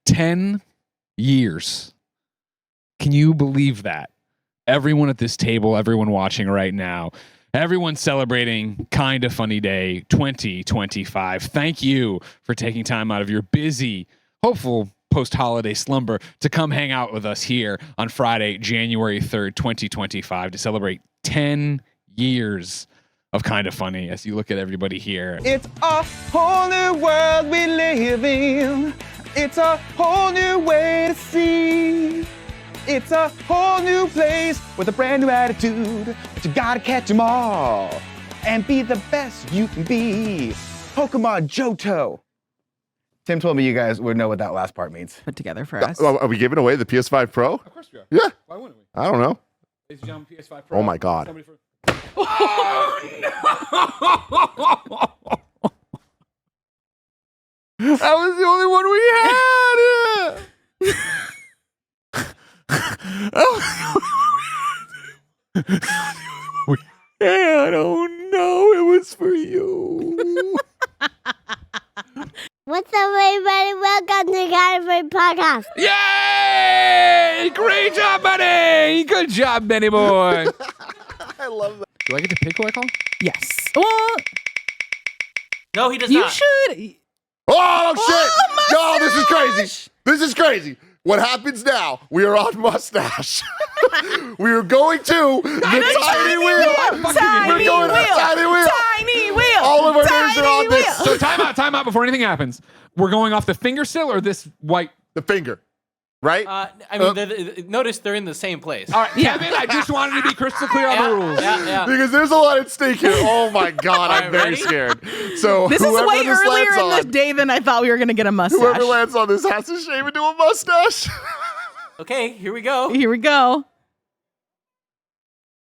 10 years. Can you believe that? Everyone at this table, everyone watching right now, everyone celebrating Kinda Funny Day 2025. Thank you for taking time out of your busy, hopeful post-holiday slumber to come hang out with us here on Friday, January 3rd, 2025 to celebrate 10 years of Kinda Funny as you look at everybody here. It's a whole new world we live in. It's a whole new way to see. It's a whole new place with a brand new attitude. But you gotta catch them all and be the best you can be. Pokemon Johto. Tim told me you guys would know what that last part means. Put together for us. Are we giving away the PS5 Pro? Of course we are. Yeah. Why wouldn't we? I don't know. Ladies and gentlemen, PS5 Pro. Oh my God. Oh, no. That was the only one we had. I don't know. It was for you. What's up, everybody? Welcome to Kinda Funny Podcast. Yay! Great job, Benny! Good job, Benny boy. I love that. Do I get to pick who I call? Yes. Well, No, he does you not. should. Oh, shit. Oh, No, this is crazy. This is crazy. What happens now? We are on Mustache. We are going to the tiny wheel. Tiny We're going to the tiny wheel. Tiny wheel. All of our names are on this. So time out before anything happens. We're going off the finger still or this white? The finger, right? I mean, notice they're in the same place. All right, Kevin, I just wanted to be crystal clear on the rules. Yeah. Because there's a lot at stake here. Oh my God, I'm All right, very ready? scared. So This is whoever way this earlier lands in the on, day than I thought we were going to get a mustache. whoever lands on this has to shave into a mustache. Okay, here we go. Here we go.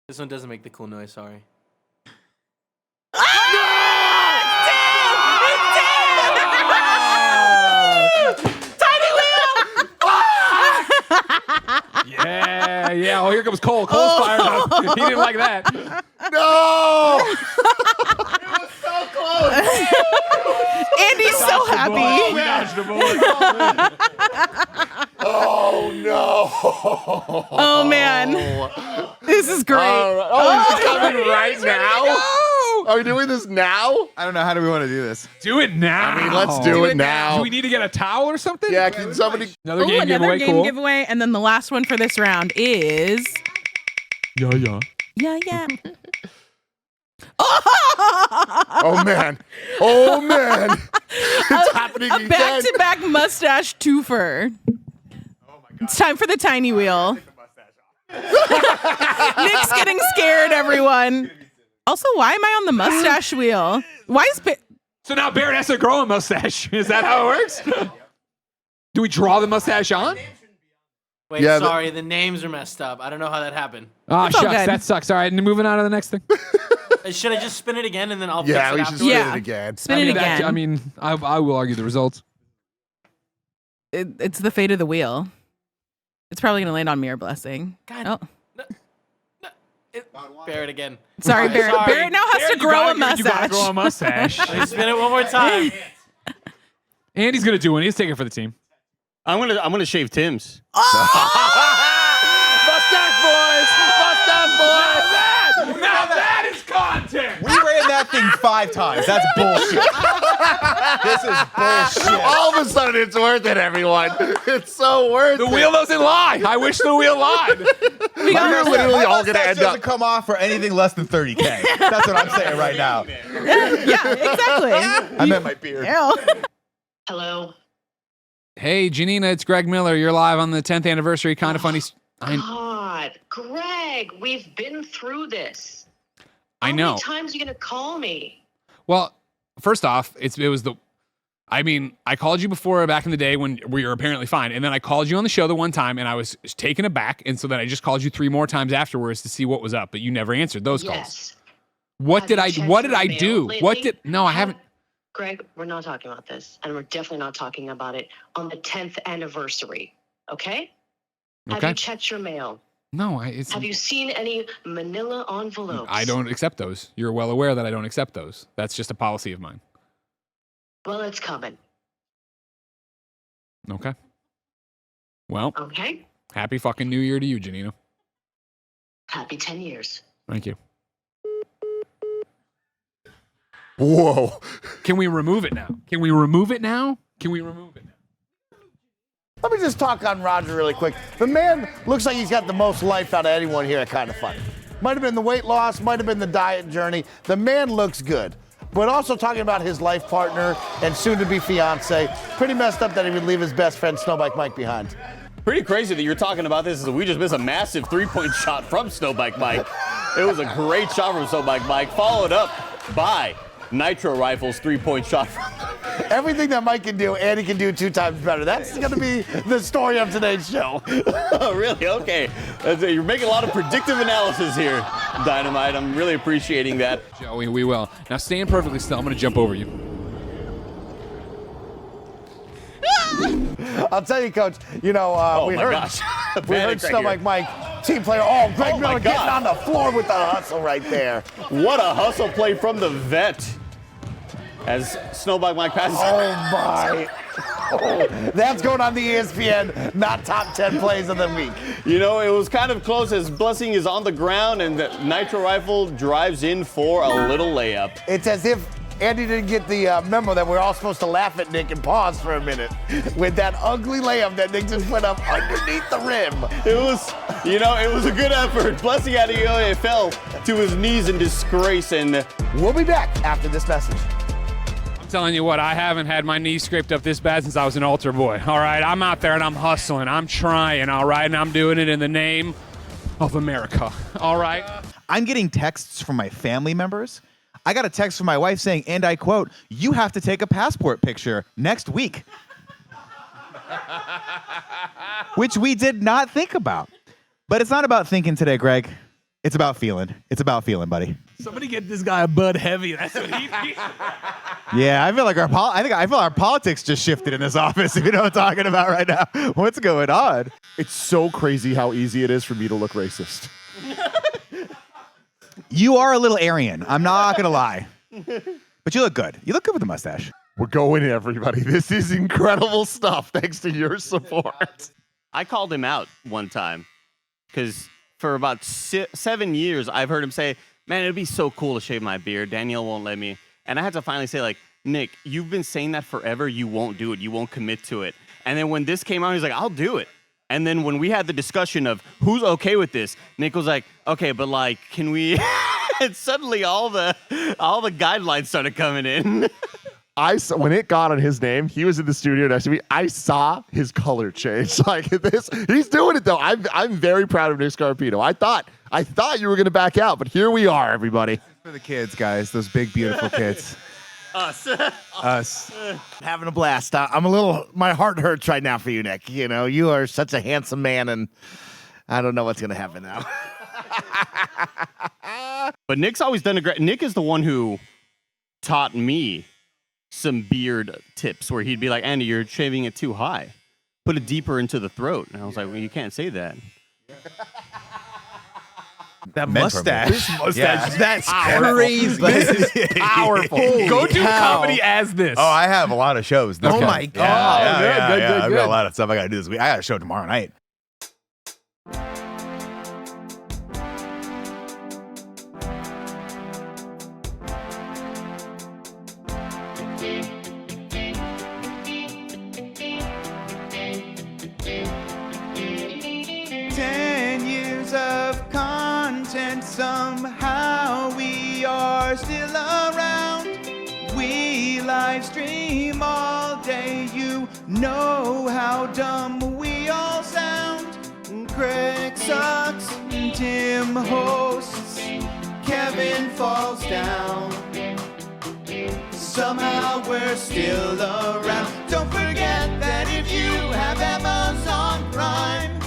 This one doesn't make the cool noise, sorry. Yeah. Oh, here comes Cole. Cole's fired up. He didn't like that. No! Andy's so happy. We dodged the bullet. Oh no! Oh, man. This is great. Oh, is it coming right now? Are we doing this now? I don't know. How do we want to do this? Do it now. I mean, let's do it now. Do we need to get a towel or something? Yeah, can somebody? Another Ooh, game another giveaway. game Cool. giveaway. And then the last one for this round is... Yeah. Yeah. Oh man! Oh man! It's happening A again. back-to-back mustache twofer. It's time for the tiny wheel. Nick's getting scared, everyone. Also, why am I on the mustache wheel? Why is... So now Barrett has to grow a mustache. Is that how it works? Do we draw the mustache on? Wait, Yeah, sorry, the names are messed up. I don't know how that happened. Oh, all shucks. good. That sucks. All right, and moving on to the next thing. Should I just spin it again and then I'll Yeah, fix it we should afterwards? spin Yeah. it again. Spin it again. I will argue the results. It's the fate of the wheel. It's probably going to land on Mirror Blessing. God. Oh, Bear it again. sorry, Alright, Barrett. sorry. Barrett now has Barrett, to grow a You gotta mustache. grow a mustache. Let me spin it one more time. Andy's gonna do one. He's taking it for the team. I'm gonna shave Tim's. Mustache boys! Mustache boys! Now that is content. We ran that thing 5 times. That's bullshit. This is bullshit. All of a sudden, it's worth it, everyone. It's so worth The it. wheel doesn't lie. I wish the wheel lied. We're literally all gonna Mustache end doesn't up. come off for anything less than 30K. That's what I'm saying right now. Yeah, exactly. I meant my beard. Ew. Hello. Hey, Janina, it's Greg Miller. You're live on the 10th anniversary. Kinda Funny. God, Greg, we've been through this. I How know. many times are you gonna call me? Well, first off, I called you before back in the day when we were apparently fine, and then I called you on the show the one time, and I was taken aback, and so then I just called you 3 more times afterwards to see what was up, but you never answered those calls. Yes. What Have did you I? checked What did your I mail do? lately? What did? No, I haven't. Greg, we're not talking about this, and we're definitely not talking about it on the 10th anniversary. Okay? Have Okay. you checked your mail? No, Have you seen any manila envelopes? I don't accept those. You're well aware that I don't accept those. That's just a policy of mine. Well, it's coming. Okay. Well, Okay? happy fucking New Year to you, Janina. Happy 10 years. Thank you. Whoa. Can we remove it now? Can we remove it now? Can we remove it now? Let me just talk on Roger really quick. The man looks like he's got the most life out of anyone here at Kind of Funny. Might have been the weight loss, might have been the diet journey. The man looks good. But also talking about his life partner and soon-to-be fiance, pretty messed up that he would leave his best friend Snowbike Mike behind. Pretty crazy that you're talking about this. We just missed a massive 3-point shot from Snowbike Mike. It was a great shot from Snowbike Mike, followed up by Nitro Rifle's 3-point shot. Everything that Mike can do, Andy can do 2 times better. That's going to be the story of today's show. Oh, really? Okay. You're making a lot of predictive analysis here, Dynamite. I'm really appreciating that. Joey, we will. Now stand perfectly still. I'm going to jump over you. I'll tell you, Coach, you know, we heard Snowbike Mike, team player. Oh, Greg Miller getting on the floor with the hustle right there. What a hustle play from the vet as Snowbike Mike passes. Oh, my. Oh, that's going on the ESPN, not top 10 plays of the week. You know, it was kind of close as Blessing is on the ground and the Nitro Rifle drives in for a little layup. It's as if Andy didn't get the memo that we're all supposed to laugh at Nick and pause for a minute with that ugly layup that Nick just put up underneath the rim. It was, you know, it was a good effort. Blessing Adeoye fell to his knees in disgrace, and we'll be back after this message. I'm telling you what, I haven't had my knees scraped up this bad since I was an altar boy. All right, I'm out there and I'm hustling. I'm trying, all right, and I'm doing it in the name of America. All right? I'm getting texts from my family members. I got a text from my wife saying, and I quote, "You have to take a passport picture next week." Which we did not think about. But it's not about thinking today, Greg. It's about feeling. It's about feeling, buddy. Somebody get this guy a Bud Heavy. That's what he needs. Yeah, I feel like I feel our politics just shifted in this office. If you know what I'm talking about right now. What's going on? It's so crazy how easy it is for me to look racist. You are a little Aryan. I'm not going to lie. But you look good. You look good with the mustache. We're going in, everybody. This is incredible stuff thanks to your support. I called him out one time because for about 7 years, I've heard him say, "Man, it'd be so cool to shave my beard. Danielle won't let me." And I had to finally say, like, "Nick, you've been saying that forever. You won't do it. You won't commit to it." And then when this came out, he's like, "I'll do it." And then when we had the discussion of who's okay with this, Nick was like, "Okay, but like, can we?" And suddenly all the guidelines started coming in. When it got on his name, he was in the studio next to me. I saw his color change. Like this, he's doing it though. I'm very proud of Nick Scarpino. I thought you were gonna back out, but here we are, everybody. For the kids, guys, those big, beautiful kids. Us. Having a blast. My heart hurts right now for you, Nick. You know, you are such a handsome man, and I don't know what's going to happen now. But Nick's always done a great. Nick is the one who taught me some beard tips where he'd be like, "Andy, you're shaving it too high. Put it deeper into the throat." And I was like, "Well, you can't say that." That mustache. This mustache. Yeah. That's crazy. This is powerful. Go do comedy as this. Oh, I have a lot of shows. Oh, my God. Yeah, I've got a lot of stuff I got to do this week. I got a show tomorrow night. Somehow we are still around. We live stream all day. You know how dumb we all sound. Craig sucks, Tim hosts, Kevin falls down. Somehow we're still around. Don't forget that if you have Amazon Prime,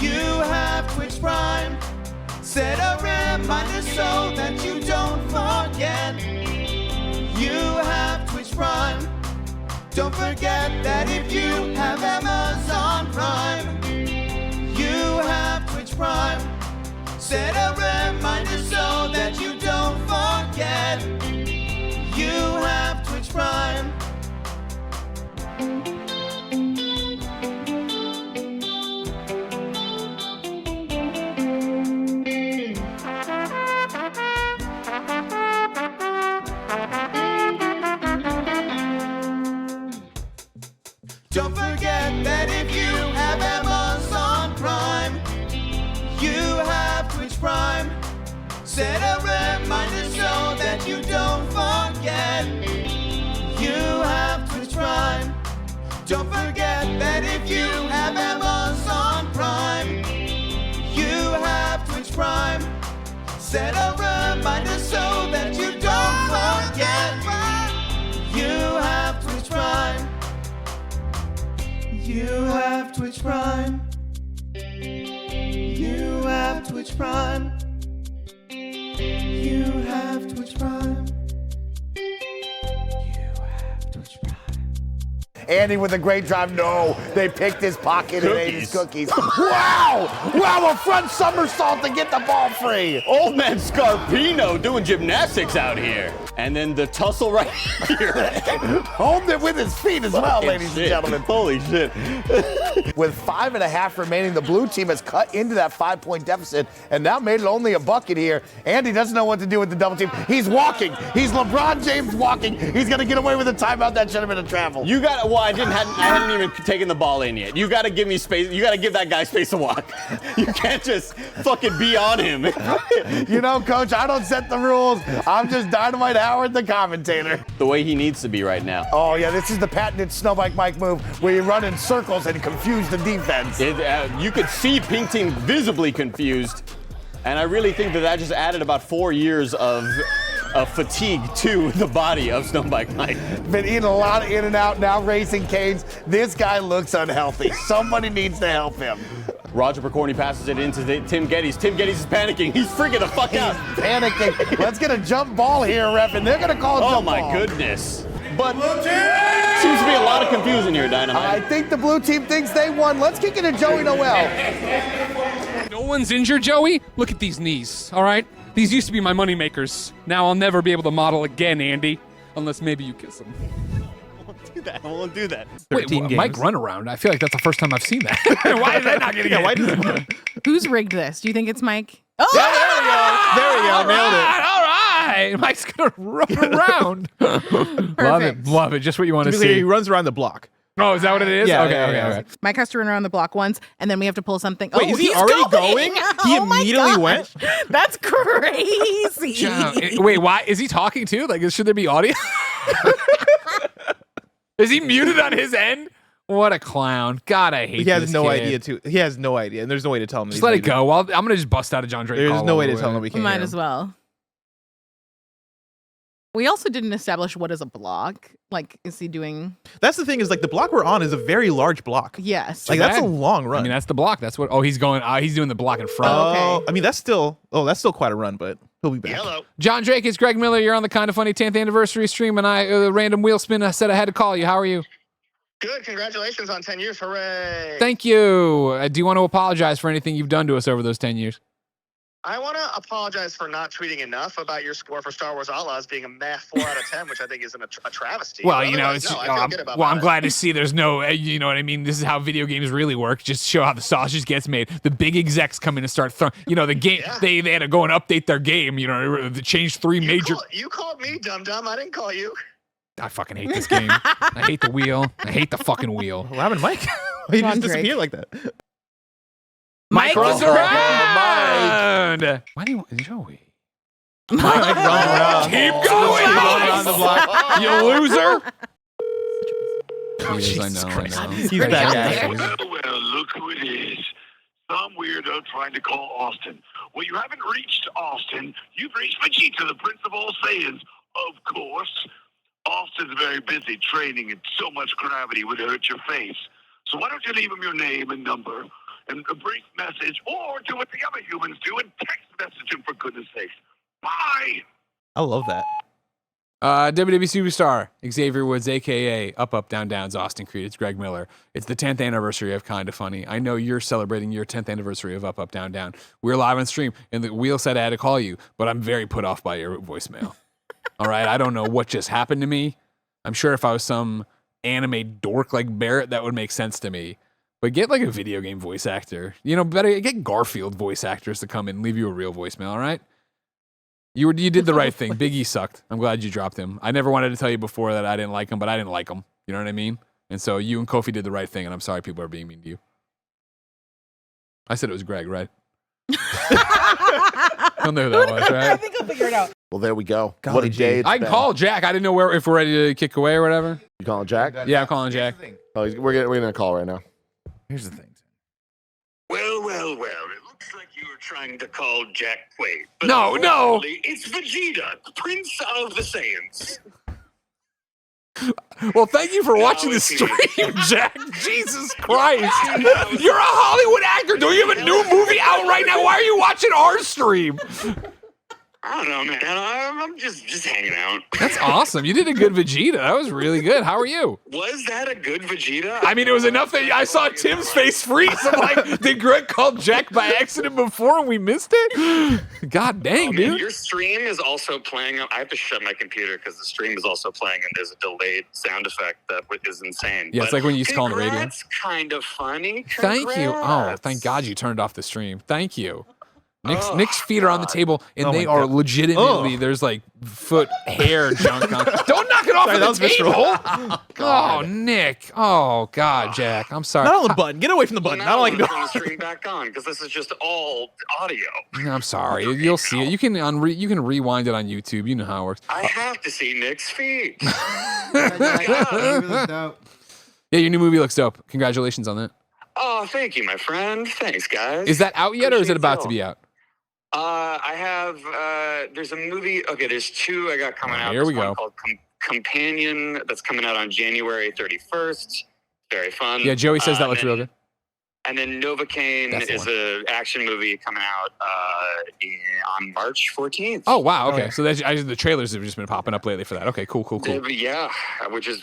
you have Twitch Prime. Set a reminder so that you don't forget. You have Twitch Prime. Don't forget that if you have Amazon Prime, you have Twitch Prime. Set a reminder so that you don't forget. You have Twitch Prime. Don't forget that if you have Amazon Prime, you have Twitch Prime. Set a reminder so that you don't forget. You have Twitch Prime. Don't forget that if you have Amazon Prime, you have Twitch Prime. Set a reminder so that you don't forget. You have Twitch Prime. You have Twitch Prime. You have Twitch Prime. You have Twitch Prime. You have Twitch Prime. Andy with a great drive. No, they picked his pocket and ate his cookies. Wow! Wow, a front somersault to get the ball free. Old man Scarpino doing gymnastics out here. And then the tussle right here. Hold it with his feet as well, ladies and gentlemen. Holy shit. With 5.5 remaining, the blue team has cut into that 5-point deficit and now made it only a bucket here. Andy doesn't know what to do with the double team. He's walking. He's LeBron James walking. He's going to get away with a timeout. That should have been a travel. You got well, I hadn't even taken the ball in yet. You got to give me space. You got to give that guy space to walk. You can't just fucking be on him. You know, Coach, I don't set the rules. I'm just Dynamite Howard, the commentator. The way he needs to be right now. Oh, yeah, this is the patented Snowbike Mike move where you run in circles and confuse the defense. You could see Pink Team visibly confused, and I really think that just added about 4 years of fatigue to the body of Snowbike Mike. Been eating a lot of in and out, now racing canes. This guy looks unhealthy. Somebody needs to help him. Roger Percorni passes it into Tim Geddes. Tim Geddes is panicking. He's freaking the fuck out. Panicking. Let's get a jump ball here, ref, and they're going to call a jump ball. Oh, my goodness. But seems to be a lot of confusion here, Dynamite. I think the blue team thinks they won. Let's kick it to Joey Noel. No one's injured, Joey? Look at these knees, all right? These used to be my money makers. Now I'll never be able to model again, Andy. Unless maybe you kiss them. I won't do that. Wait, Mike Runaround? I feel like that's the first time I've seen that. Why is that not getting it? Why does it? Who's rigged this? Do you think it's Mike? Oh, There we go. Nailed it. All right. Mike's going to run around. Love it. Love it. Just what you want to Typically, see. he runs around the block. Oh, is that what it is? Yeah, Okay. yeah. Mike has to run around the block once, and then we have to pull something. Wait, oh, is he he's already going? He Oh my immediately gosh. went? That's crazy. John, wait, why? Is he talking too? Like, should there be audio? Is he muted on his end? What a clown. God, I hate He has this no kid. idea, too. He has no idea, and there's no way to tell him. Just let it go. Well, I'm going to just bust out a John Drake There's call no all way the to tell him we can't Might hear as him. well. We also didn't establish what is a block. Like, is he doing? That's the thing is, like, the block we're on is a very large block. Yes. Like, that's a bad. long run. I mean, that's the block. That's what. Oh, he's going. He's doing the block in front. Oh, okay. I mean, that's still quite a run, but he'll be back. Hello. John Drake, it's Greg Miller. You're on the Kind of Funny 10th anniversary stream, and random wheel spin. I said I had to call you. How are you? Good. Congratulations on 10 years. Hooray. Thank you. Do you want to apologize for anything you've done to us over those 10 years? I want to apologize for not tweeting enough about your score for Star Wars Outlaws being a meh 4 out of 10, which I think is a travesty. Well, But you know, otherwise, it's, no, I feel good about I'm it. glad to see there's no, you know what I mean? This is how video games really work. Just show how the sausage gets made. The big execs come in and start throwing, you know, the game, Yeah. they had to go and update their game, you know, they changed 3 major. You called me, dum-dum. I didn't call you. I fucking hate this game. I hate the wheel. I hate the fucking wheel. What happened to Mike? He John just Drake. disappeared like that. Mike runs was around. Why do you want Joey? Mike running around. Keep Keep going, running around the block. you loser. Oh, Yes, Jesus I know. Christ. I know. He's back at it. Well, look who it is. Some weirdo trying to call Austin. Well, you haven't reached Austin. You've reached Vegeta, the Prince of all Saiyans, of course. Austin's very busy training, and so much gravity would hurt your face. So why don't you leave him your name and number and a brief message, or do what the other humans do and text message him, for goodness sakes. Bye! I love that. WWE Superstar, Xavier Woods, a.k.a. Up, Up, Down, Down's Austin Creed. It's Greg Miller. It's the 10th anniversary of Kinda Funny. I know you're celebrating your 10th anniversary of Up, Up, Down, Down. We're live on stream, and the wheel said I had to call you, but I'm very put off by your voicemail. All right? I don't know what just happened to me. I'm sure if I was some anime dork like Barrett, that would make sense to me. But get like a video game voice actor. You know, better get Garfield voice actors to come in and leave you a real voicemail, all right? You did the right thing. Big E sucked. I'm glad you dropped him. I never wanted to tell you before that I didn't like him, but I didn't like him. You know what I mean? And so you and Kofi did the right thing, and I'm sorry people are being mean to you. I said it was Greg, right? He'll know who that was, right? I think I'll figure it out. Well, there we go. Golly What a gee. day it's I can been. call Jack. I didn't know if we're ready to kick away or whatever. You calling Jack? Yeah, I'm calling Jack. Oh, we're gonna call right now. Here's the thing. Well, well, well. It looks like you were trying to call Jack Quaid. But No. unfortunately, it's Vegeta, the Prince of the Saiyans. Well, thank you for watching the it's stream, you. Jack. Jesus Christ. You're a Hollywood actor. Don't you have a new movie out right now? Why are you watching our stream? I don't know, man. I'm just hanging out. That's awesome. You did a good Vegeta. That was really good. How are you? Was that a good Vegeta? I mean, it was enough that I saw Tim's face freeze. I'm like, did Greg call Jack by accident before and we missed it? God dang, Oh, man, dude. your stream is also playing. I have to shut my computer because the stream is also playing, and there's a delayed sound effect that is insane. Yeah, it's But like when you used to call on the radio. That's kind of funny. Thank you. Oh, Congrats. thank God you turned off the stream. Thank you. Oh, Nick's feet are on the God. table, and Oh they my are God. legitimately, there's like foot hair junk on. Don't knock it off Sorry, of that the was visceral. table. Oh, Nick. Oh, God, Jack. I'm sorry. Not on the button. Get away from the Well, button. now I don't like I'm it. gonna turn the stream back on because this is just all audio. I'm sorry. You'll see it. You can you can rewind it on YouTube. You know how it works. I have to see Nick's feet. Yeah, your new movie looks dope. Congratulations on that. Oh, thank you, my friend. Thanks, guys. Is that out yet, or is it Appreciate about y'all. to be out? I have. There's a movie. Okay, there's two I got coming out. Here we There's one go. called Companion that's coming out on January 31st. Very fun. Yeah, Joey says that looks and real then- good. And then Novocaine That's the is an action movie coming out on March 14th. Oh wow, okay. So the trailers have just been popping up lately for that. Okay, cool. Yeah, which is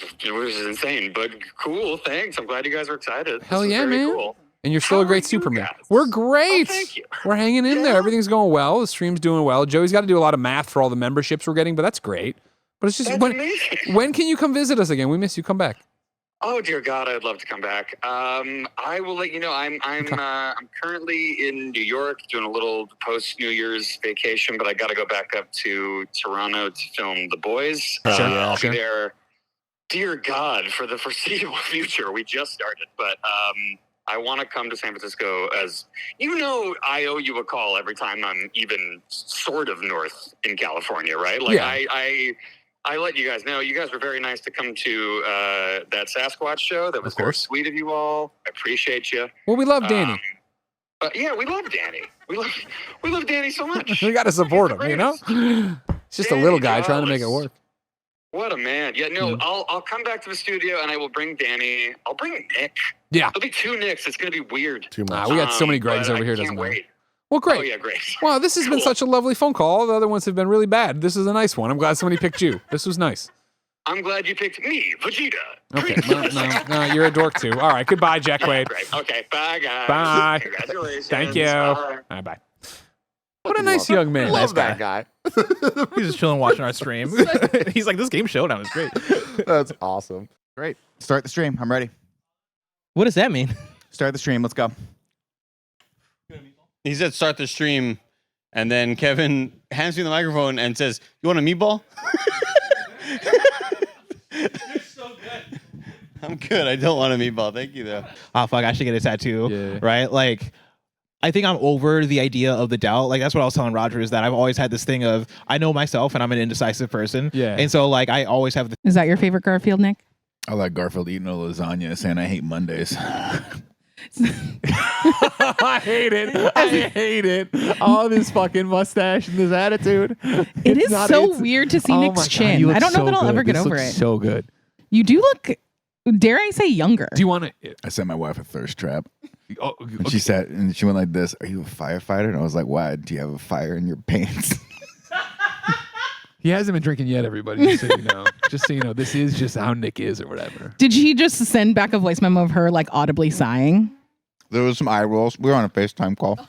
insane, but cool. Thanks. I'm glad you guys are excited. Hell This is yeah, very man. Cool. And you're still How a great are you Superman. guys? We're great. Oh, thank you. We're hanging in there. Everything's going well. The stream's doing well. Joey's got to do a lot of math for all the memberships we're getting, but that's great. But it's just That's amazing. when can you come visit us again? We miss you. Come back. Oh dear God, I'd love to come back. I will let you know. I'm currently in New York doing a little post New Year's vacation, but I got to go back up to Toronto to film The Boys. Sure, I'll sure. be there. Dear God, for the foreseeable future. We just started, but I want to come to San Francisco as I owe you a call every time I'm even sort of north in California, right? Like Yeah. I let you guys know. You guys were very nice to come to that Sasquatch show. That was very course. sweet of you all. I appreciate you. Well, we love Danny. But yeah, we love Danny. We love Danny so much. We got to support him, you know? It's just a little guy Danny, trying to make it work. What a man. Yeah, no, I'll come back to the studio and I will bring Danny. I'll bring Nick. Yeah. There'll be two Nicks. It's going to be weird. Too much. We got so many Gregs but over I here. can't Doesn't matter. wait. Well, great. Oh, yeah, great. Wow, this has been Cool. such a lovely phone call. The other ones have been really bad. This is a nice one. I'm glad somebody picked you. This was nice. I'm glad you picked me, Vegeta. Okay. No, you're a dork too. All right. Goodbye, Jack Quaid. Great. Okay, bye, guys. Bye. Congratulations. Thank you. Bye. All right, bye. What a nice young man. Love that guy. He's just chilling watching our stream. He's like, this game Showdown is great. That's awesome. Great. Start the stream. I'm ready. What does that mean? Start the stream. Let's go. He said start the stream, and then Kevin hands me the microphone and says, "You want a meatball?" You're so good. I'm good. I don't want a meatball. Thank you, though. Oh, fuck, I should get a tattoo. Yeah. Right? Like, I think I'm over the idea of the doubt. Like, that's what I was telling Roger, is that I've always had this thing of, I know myself and I'm an indecisive person. Yeah. And so, like, I always have the Is that your favorite Garfield, Nick? I like Garfield eating a lasagna saying I hate Mondays. I hate it. I hate it. Oh, this fucking mustache and this attitude. It is so weird to see Oh Nick's my God, chin. you look I don't know so that I'll good. ever get This over looks it. So good. You do look, dare I say, younger. Do you want to? I sent my wife a thirst trap. Oh, And she said, and she went like this, "Are you a firefighter?" And I was like, "Why? Do you have a fire in your pants?" He hasn't been drinking yet, everybody. Just so you know. Just so you know, this is just how Nick is or whatever. Did she just send back a voice memo of her like audibly sighing? There was some eye rolls. We were on a FaceTime call.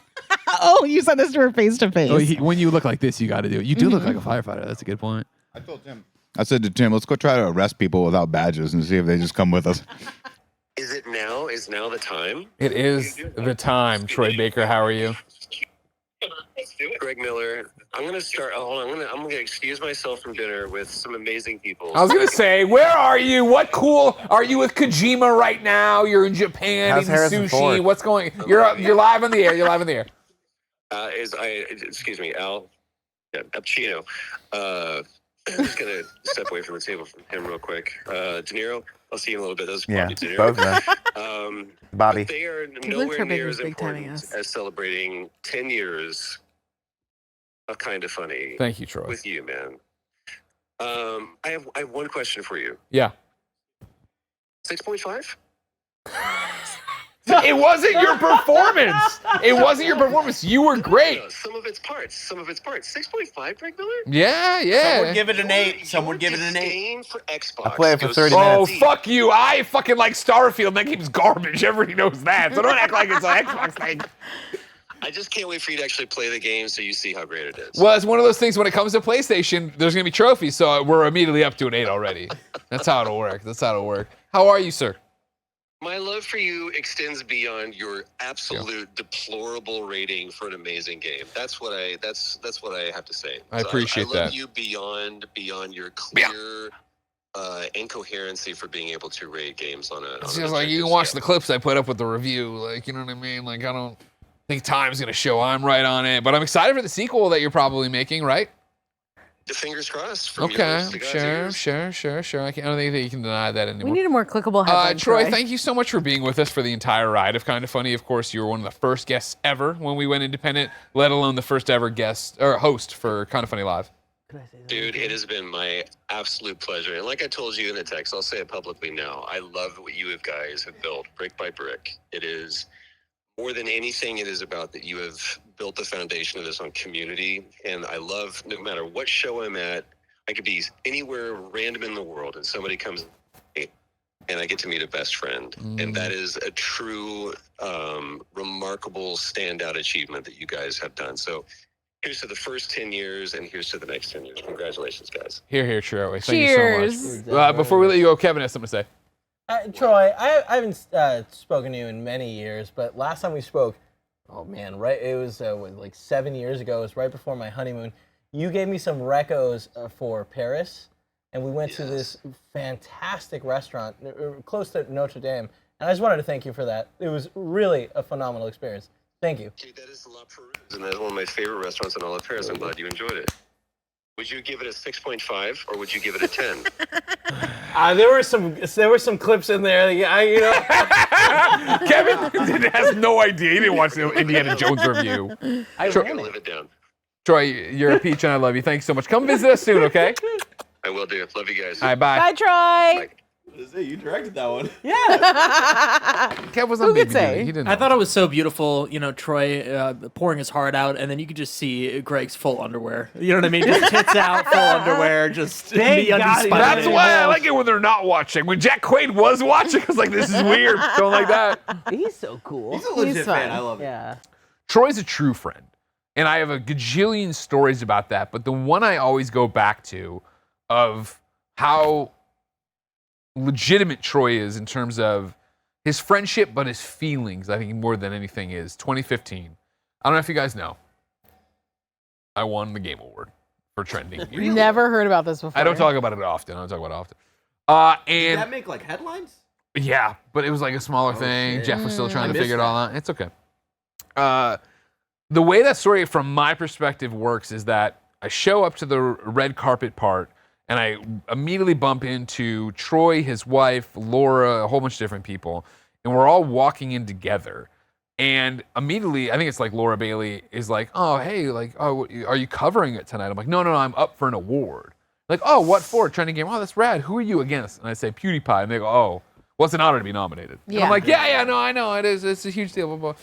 Oh, you sent this to her face to face. Oh, when you look like this, you got to do it. You do look like a firefighter. That's a good point. I told Tim. I said to Tim, "Let's go try to arrest people without badges and see if they just come with us." Is it now? Is now the time? It is the time, Troy Baker. How are you? Let's do it. Greg Miller, I'm gonna start. Hold on. I'm gonna excuse myself from dinner with some amazing people. I was gonna say, where are you? What cool? Are you with Kojima right now? You're in Japan How's eating Harrison sushi. Ford? What's going? You're live on the air. You're live on the air. Excuse me, Al. Yeah, Pacino. I'm just gonna step away from the table from him real quick. De Niro. I'll see you in a little bit. Those Yeah, Bobby De Niro. both of them. Bobby. But they are nowhere near as important as celebrating 10 years of Kind of Funny. Thank you, Troy. With you, man. I have one question for you. Yeah. 6.5? It wasn't your performance. It wasn't your performance. You were great. No, some of its parts. 6.5, Greg Miller? Yeah. Some would give it an 8. Some would give it an 8. Game for Xbox. I play it for 30 Oh, minutes. fuck you. I fucking like Starfield. That game's garbage. Everybody knows that. So don't act like it's an Xbox thing. I just can't wait for you to actually play the game so you see how great it is. Well, it's one of those things when it comes to PlayStation, there's going to be trophies, so we're immediately up to an 8 already. That's how it'll work. How are you, sir? My love for you extends beyond your absolute deplorable rating for an amazing game. That's what I have to say. I appreciate I that. love you beyond your clear incoherency for being able to rate games on a. It's just like you can watch the clips I put up with the review. Like, you know what I mean? Like, I don't think time's going to show I'm right on it. But I'm excited for the sequel that you're probably making, right? The fingers crossed. From Okay, yours to God's ears. sure. I don't think that you can deny that anymore. We need a more clickable headline. Troy, thank you so much for being with us for the entire ride of Kind of Funny. Of course, you were one of the first guests ever when we went independent, let alone the first ever guest or host for Kind of Funny Live. Dude, it has been my absolute pleasure. And like I told you in the text, I'll say it publicly now. I love what you guys have built brick by brick. It is more than anything, it is about that you have built the foundation of this on community. And I love, no matter what show I'm at, I could be anywhere random in the world and somebody comes and I get to meet a best friend. And that is a true, remarkable standout achievement that you guys have done. So here's to the first 10 years and here's to the next 10 years. Congratulations, guys. Here, Troy. Thank you so much. Before we let you go, Kevin has something to say. Troy, I haven't spoken to you in many years, but last time we spoke, oh man, right? It was like 7 years ago. It was right before my honeymoon. You gave me some recos for Paris, and we went to this fantastic restaurant close to Notre Dame. And I just wanted to thank you for that. It was really a phenomenal experience. Thank you. Dude, that is La Perouse, and that's one of my favorite restaurants in all of Paris. I'm glad you enjoyed it. Would you give it a 6.5 or would you give it a 10? There were some clips in there. Kevin has no idea. He didn't watch the Indiana Jones review. I'm going to live it down. Troy, you're a peach and I love you. Thanks so much. Come visit us soon, okay? I will do. Love you guys. All right, bye. Bye, Troy. Bye. You directed that one. Kev was on Who could baby say? duty. He didn't I know. thought it was so beautiful, Troy pouring his heart out, and then you could just see Greg's full underwear. You know what I mean? Just tits out, full underwear, just Thank God he That's why I like it when they're not watching. When Jack Quaid was watching, I was like, this is weird. Don't like that. He's so cool. He's a legit fan. I love it. Yeah. Troy's a true friend. And I have a gajillion stories about that. But the one I always go back to of how legitimate Troy is in terms of his friendship, but his feelings, I think more than anything is 2015. I don't know if you guys know. I won the Game Award for trending. Never heard about this before. I don't talk about it often. Did And that make like headlines? yeah, but it was like a smaller thing. shit. Jeff was still trying I to figure it missed all out. It's okay. The way that story from my perspective works is that I show up to the red carpet part and I immediately bump into Troy, his wife, Laura, a whole bunch of different people, and we're all walking in together. And immediately, I think it's like Laura Bailey is like, oh, hey, like, oh, are you covering it tonight? I'm like, no, I'm up for an award. Like, oh, what for? Trending game. Oh, that's rad. Who are you against? And I say PewDiePie, and they go, oh, well, it's an honor to be nominated. And I'm like, yeah, no, I know. It is. It's a huge deal. Blah, blah.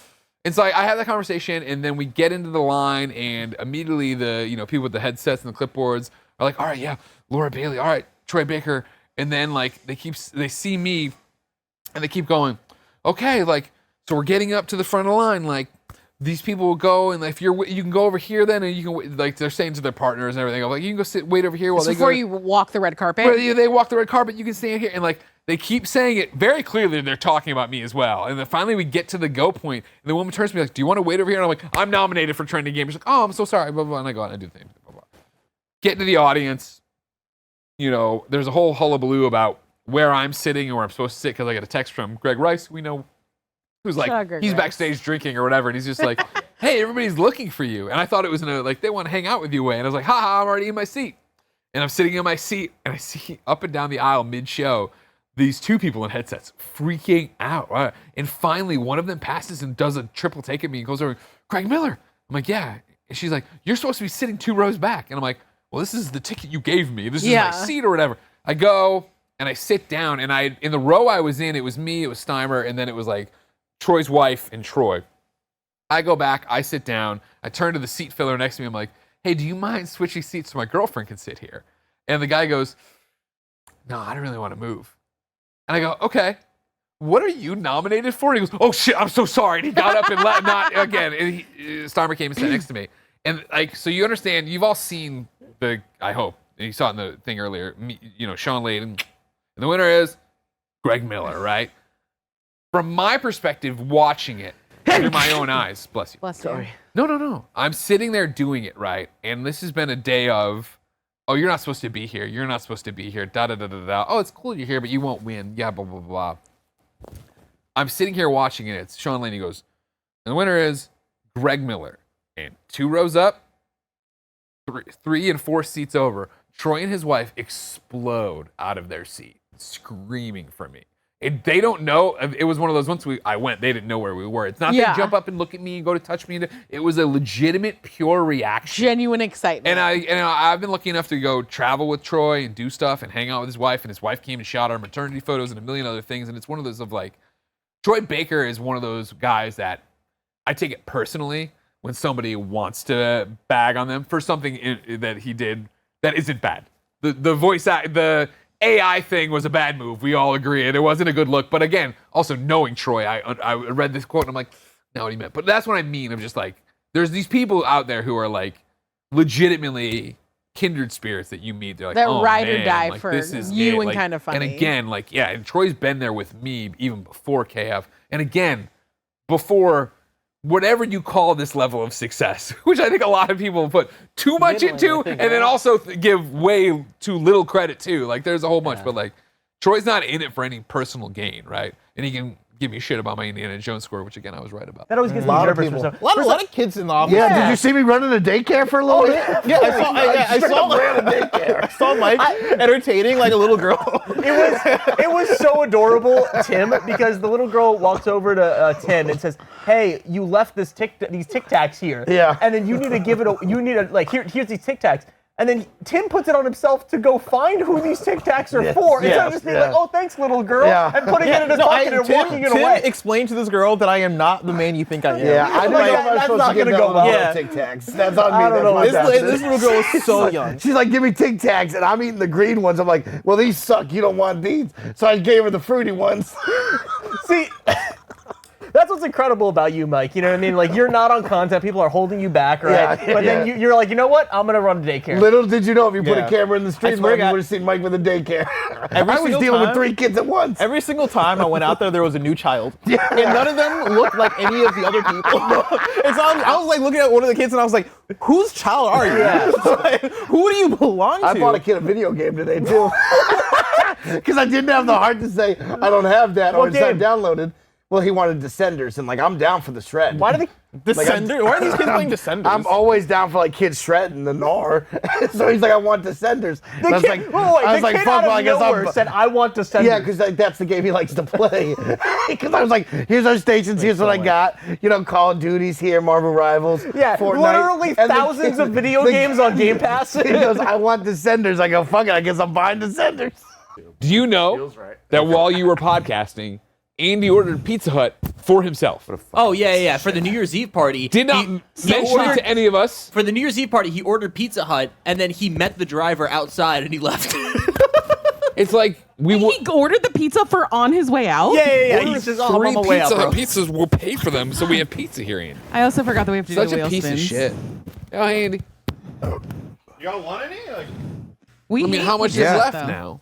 And so I have that conversation, and then we get into the line, and immediately the people with the headsets and the clipboards are like, all right, yeah, Laura Bailey, all right, Troy Baker. And then like they see me, and they keep going, okay, like, so we're getting up to the front of the line, like, these people will go, and like, you can go over here then, and you can, like, they're saying to their partners and everything, I'm like, you can go wait over here while they go. Before you walk the red carpet? Where they walk the red carpet, you can stand here. And like, they keep saying it very clearly. They're talking about me as well. And then finally we get to the go point, and the woman turns to me like, do you want to wait over here? And I'm like, I'm nominated for trending game. She's like, oh, I'm so sorry, blah, blah, and I go out and I do things, blah, blah. Get into the audience. You know, there's a whole hullabaloo about where I'm sitting and where I'm supposed to sit because I get a text from Greg Rice, we know, who's like, he's backstage drinking or whatever, and he's just like, hey, everybody's looking for you. And I thought it was in a, like, they want to hang out with you way. And I was like, haha, I'm already in my seat. And I'm sitting in my seat, and I see up and down the aisle mid-show these two people in headsets freaking out. And finally, one of them passes and does a triple take at me and goes over, Craig Miller. I'm like, yeah. And she's like, you're supposed to be sitting 2 rows back. And I'm like, well, this is the ticket you gave me. This is my seat or whatever. I go and I sit down, and in the row I was in, it was me, it was Steimer, and then it was like Troy's wife and Troy. I go back, I sit down, I turn to the seat filler next to me, I'm like, hey, do you mind switching seats so my girlfriend can sit here? And the guy goes, no, I don't really want to move. And I go, okay, what are you nominated for? And he goes, oh shit, I'm so sorry. And he got up and not again. And Steimer came and sat next to me. And like, so you understand, you've all seen I hope, and you saw it in the thing earlier, Sean Layden. And the winner is Greg Miller, right? From my perspective, watching it through my own eyes, bless you. Bless you. No. I'm sitting there doing it, right? And this has been a day of, oh, you're not supposed to be here. You're not supposed to be here. Da-da-da-da-da. Oh, it's cool you're here, but you won't win. Yeah, blah, blah, blah. I'm sitting here watching it. It's Sean Laney goes, and the winner is Greg Miller. And 2 rows up, 3 and 4 seats over, Troy and his wife explode out of their seat, screaming for me. And they don't know. It was one of those, once I went, they didn't know where we were. It's not they jump up and look at me and go to touch me. It was a legitimate, pure reaction. Genuine excitement. And I've been lucky enough to go travel with Troy and do stuff and hang out with his wife. And his wife came and shot our maternity photos and a million other things. And it's one of those of like, Troy Baker is one of those guys that I take it personally when somebody wants to bag on them for something that he did that isn't bad. The AI thing was a bad move. We all agree, and it wasn't a good look. But again, also knowing Troy, I read this quote and I'm like, not what he meant. But that's what I mean. I'm just like, there's these people out there who are like legitimately kindred spirits that you meet. They're like, that oh, ride man, or die like, for this is you it. and Like, kind of funny. And again, like, yeah, and Troy's been there with me even before KF. And again, before whatever you call this level of success, which I think a lot of people put too much into, and then also give way too little credit to. Like, there's a whole bunch, but like, Troy's not in it for any personal gain, right? And he can give me shit about my Indiana Jones score, which again I was right about. That always gives me nervous for stuff. A lot of kids in the office. Yeah, did you see me running a daycare for a little bit? Yeah, I saw Mike entertaining like a little girl. It was so adorable, Tim, because the little girl walks over to Tim and says, "Hey, you left these Tic Tacs here. Yeah. And then you need to give it. Here's these Tic Tacs." And then Tim puts it on himself to go find who these Tic Tacs are for. Instead of just being like, oh, thanks, little girl, and putting it in his pocket and walking it away. Tim explained to this girl that I am not the man you think I am. Yeah, I Like, that's not going to go well. Yeah. Tic Tacs. That's on me. I don't know what This little girl is so young. She's like, give me Tic Tacs, and I'm eating the green ones. I'm like, well, these suck. You don't want these. So I gave her the fruity ones. See, that's what's incredible about you, Mike. You know what I mean? Like, you're not on content. People are holding you back, right? But then you're like, you know what? I'm going to run a daycare. Little did you know, if you put a camera in the street, you would have seen Mike with a daycare. I was dealing with 3 kids at once. Every single time I went out there was a new child. And none of them looked like any of the other people. I was like looking at one of the kids and I was like, whose child are you? Like, who do you belong to? I bought a kid a video game today, too. Because I didn't have the heart to say, I don't have that. Or it's not downloaded. Well, he wanted Descenders, and like, I'm down for the shred. Why do they Descenders? Why are these kids playing Descenders? I'm always down for like kids shredding the gnar. So he's like, I want Descenders. The kid, I was like, fuck, well, I guess I said, I want Descenders. Yeah, because that's the game he likes to play. Because I was like, here's our stations, here's what I got. You know, Call of Duty's here, Marvel Rivals, Fortnite. Literally thousands of video games on Game Pass. He goes, I want Descenders. I go, fuck it, I guess I'm buying Descenders. Do you know that while you were podcasting, Andy ordered Pizza Hut for himself? Oh, yeah. For the New Year's Eve party. Did not mention it to any of us. For the New Year's Eve party, he ordered Pizza Hut, and then he met the driver outside, and he left. It's like he ordered the pizza for on his way out? Yeah. He says, I'm on my way out, bro. Pizzas, we'll pay for them, so we have pizza here, Andy. I also forgot that we have to do the Such wheel a piece spins. of shit. Oh, Andy. Y'all want any? I mean, how much is left now?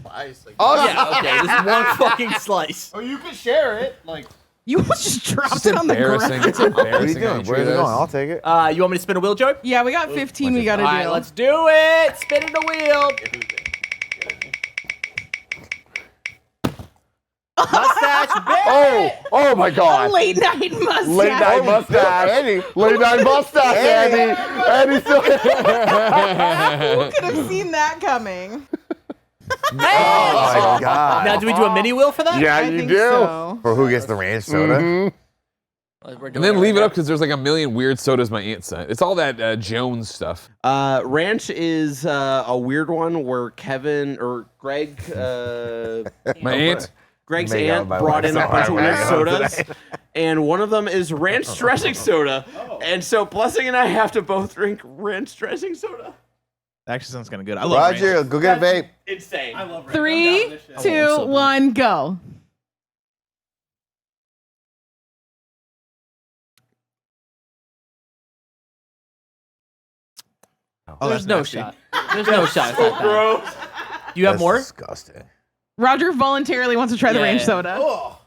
slice. Like, Oh yeah, okay. This one fucking slice. oh, you can share it. Like, You almost just dropped it on the Embarrassing. ground. It's embarrassing. What are you doing? Where's it going? I'll take it. You want me to spin a wheel, Joey? Yeah, we got 15 we got to All do. right, let's do it. Spinning the wheel. Mustache, Oh my God. Late night mustache. Late night mustache. Late night mustache, Andy. Andy still. Who could have seen that coming? Oh my God. Now, do we do a mini wheel for that? Yeah, I you think do. so. For who gets the ranch soda? And then leave it up because there's like a million weird sodas my aunt sent. It's all that Jones stuff. Ranch is a weird one where Kevin or Greg, My aunt. Greg's aunt brought in a bunch of weird sodas, and one of them is ranch dressing soda. And so Blessing and I have to both drink ranch dressing soda. that actually sounds kind of good. I love Roger, ranch. go get a vape. Insane. I love ranch. 3, 2, 1, go. Oh, There's that's no nasty. shot. There's no shot. So gross. Do you have more? Disgusting. Roger voluntarily wants to try the ranch soda. I'm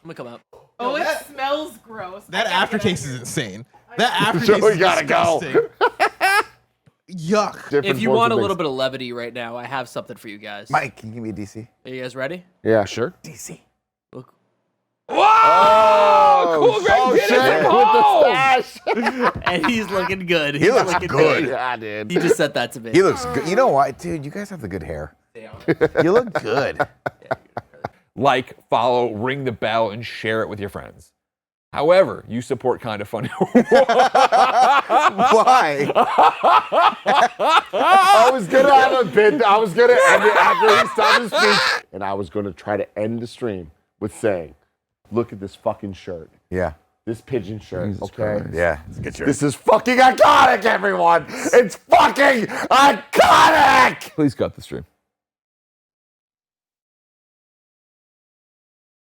gonna come out. Oh, it smells gross. That aftertaste is insane. That aftertaste Joey is gotta go. disgusting. Yuck. If you want a little bit of levity right now, I have something for you guys. Mike, can you give me a DC? Are you guys ready? Yeah, Sure. DC. Look. Whoa! Cool Greg did it from home! And he's looking good. He looks looking good. Yeah, dude. He just said that to me. He looks good. You know what, dude? You guys have the good hair. You look good. Like, follow, ring the bell, and share it with your friends. However, you support Kinda Funny. Why? I was gonna have a bit. I was gonna end it after he stopped his speech, and I was gonna try to end the stream with saying, "Look at this fucking shirt. Yeah. This pigeon shirt. Jesus okay. Christ. Yeah, it's a good shirt. This is fucking iconic, everyone. It's fucking iconic." Please cut the stream.